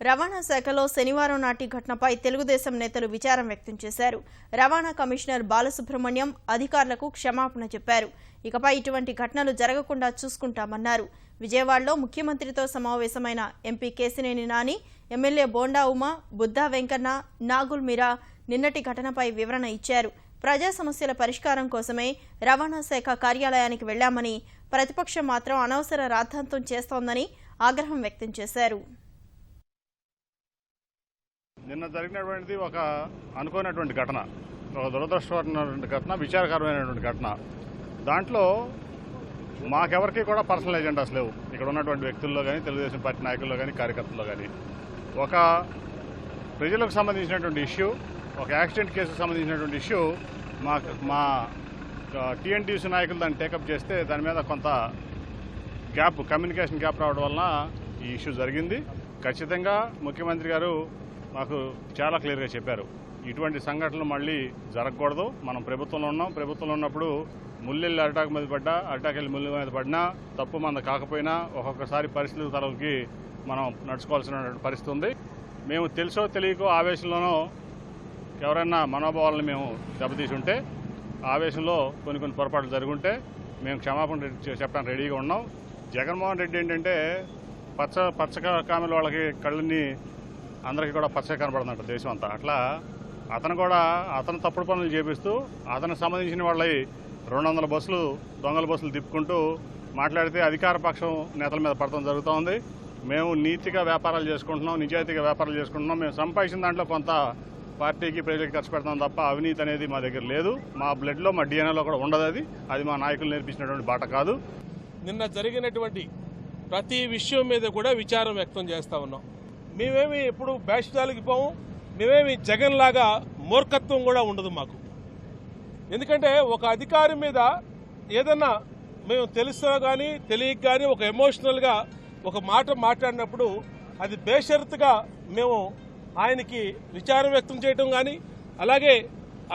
రవాణా శాఖలో శనివారం నాటి ఘటనపై తెలుగుదేశం నేతలు విచారం వ్యక్తం చేశారు. రవాణా కమిషనర్ బాలసుబ్రహ్మణ్యం అధికారులకు క్షమాపణ చెప్పారు. ఇకపై ఇటువంటి ఘటనలు జరగకుండా చూసుకుంటామన్నారు. విజయవాడలో ముఖ్యమంత్రితో సమావేశమైన ఎంపీ కేశినేని నాని, ఎమ్మెల్యే బోండా ఉమా, బుద్దా వెంకన్న, నాగుల్ మీరా నిన్నటి ఘటనపై వివరణ ఇచ్చారు. ప్రజా సమస్యల పరిష్కారం కోసమే రవాణా శాఖ కార్యాలయానికి వెళ్లామని, ప్రతిపక్షం మాత్రం అనవసర రాద్ధాంతం చేస్తోందని ఆగ్రహం వ్యక్తం చేశారు. నిన్న జరిగినటువంటిది ఒక అనుకోనటువంటి ఘటన, ఒక దురదృష్టకరమైనటువంటి ఘటన, విచారకరమైనటువంటి ఘటన. దాంట్లో మాకెవరికి కూడా పర్సనల్ ఎజెండాస్ లేవు. ఇక్కడ ఉన్నటువంటి వ్యక్తుల్లో కానీ, తెలుగుదేశం పార్టీ నాయకుల్లో కానీ, కార్యకర్తల్లో కానీ. ఒక ప్రజలకు సంబంధించినటువంటి ఇష్యూ, ఒక యాక్సిడెంట్ కేసుకు సంబంధించినటువంటి ఇష్యూ మా టీఎన్టీసీ నాయకులు దాన్ని టేకప్ చేస్తే దాని మీద కొంత కమ్యూనికేషన్ గ్యాప్ రావడం వలన ఈ ఇష్యూ జరిగింది. ఖచ్చితంగా ముఖ్యమంత్రి గారు మాకు చాలా క్లియర్గా చెప్పారు, ఇటువంటి సంఘటనలు మళ్ళీ జరగకూడదు. మనం ప్రభుత్వంలో ఉన్నాం, ప్రభుత్వంలో ఉన్నప్పుడు ముల్లెళ్ళి అరిటాకు మీద పడ్డా, అరిటాకెళ్ళి ముళ్ళు మీద పడినా తప్పు మన కాకపోయినా ఒక్కొక్కసారి పరిస్థితుల తరపుకి మనం నడుచుకోవాల్సిన పరిస్థితి ఉంది. మేము తెలుసో తెలియకో ఆవేశంలోనో ఎవరైనా మనోభావాలను మేము దెబ్బతీసి ఉంటే, ఆవేశంలో కొన్ని పొరపాట్లు జరుగుంటే మేము క్షమాపణ చెప్పడానికి రెడీగా ఉన్నాం. జగన్మోహన్ రెడ్డి ఏంటంటే పచ్చ కామెల వాళ్ళకి కళ్ళని అందరికీ కూడా పచ్చగా కనబడుతుందంట దేశం అంతా. అట్లా అతను తప్పుడు పనులు చేపిస్తూ అతనికి సంబంధించిన వాళ్ళవి 200 బస్సులు దొంగల బస్సులు తిప్పుకుంటూ మాట్లాడితే అధికార పక్షం నేతల మీద పడటం జరుగుతూ ఉంది. మేము నీతిగా వ్యాపారాలు చేసుకుంటున్నాం, నిజాయితీగా వ్యాపారాలు చేసుకుంటున్నాం. మేము సంపాదించిన దాంట్లో కొంత పార్టీకి ప్రజలకు ఖర్చు పెడతాం తప్ప అవినీతి అనేది మా దగ్గర లేదు. మా బ్లడ్లో, మా డిఎన్ఏలో కూడా ఉండదు. అది మా నాయకులు నేర్పించినటువంటి బాట కాదు. నిన్న జరిగినటువంటి ప్రతి విషయం మీద కూడా విచారం వ్యక్తం చేస్తూ ఉన్నాం. మేమేమి ఎప్పుడు బ్యాష్టాలకి పోము, మేమేమి జగన్ లాగా మూర్ఖత్వం కూడా ఉండదు మాకు. ఎందుకంటే ఒక అధికారి మీద ఏదన్నా మేము తెలుసో కానీ తెలియక కానీ ఒక ఎమోషనల్గా ఒక మాట మాట్లాడినప్పుడు అది బేషరతుగా మేము ఆయనకి విచారం వ్యక్తం చేయడం కానీ, అలాగే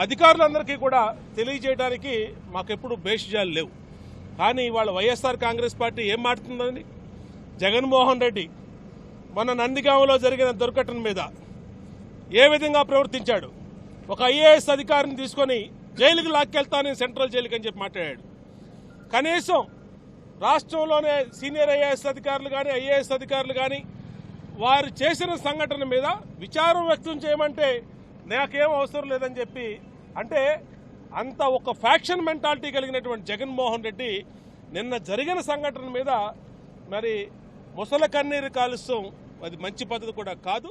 అధికారులందరికీ కూడా తెలియజేయడానికి మాకెప్పుడు బేషజాలు లేవు. కానీ ఇవాళ వైఎస్ఆర్ కాంగ్రెస్ పార్టీ ఏం మాట్లాడుతుందండి? జగన్మోహన్ రెడ్డి మన నందిగామలో జరిగిన దుర్ఘటన మీద ఏ విధంగా ప్రవర్తించాడు? ఒక ఐఏఎస్ అధికారిని తీసుకొని జైలుకి లాక్కెళ్తానని, సెంట్రల్ జైలుకి అని చెప్పి మాట్లాడాడు. కనీసం రాష్ట్రంలోనే సీనియర్ ఐఏఎస్ అధికారులు కానీ, ఐఏఎస్ అధికారులు కానీ వారు చేసిన సంఘటన మీద విచారం వ్యక్తం చేయమంటే నాకేం అవసరం లేదని చెప్పి, అంటే అంత ఒక ఫ్యాక్షన్ మెంటాలిటీ కలిగినటువంటి జగన్మోహన్ రెడ్డి నిన్న జరిగిన సంఘటన మీద మరి ముసల కన్నీరు కాలుస్తాం, అది మంచి పద్ధతి కూడా కాదు.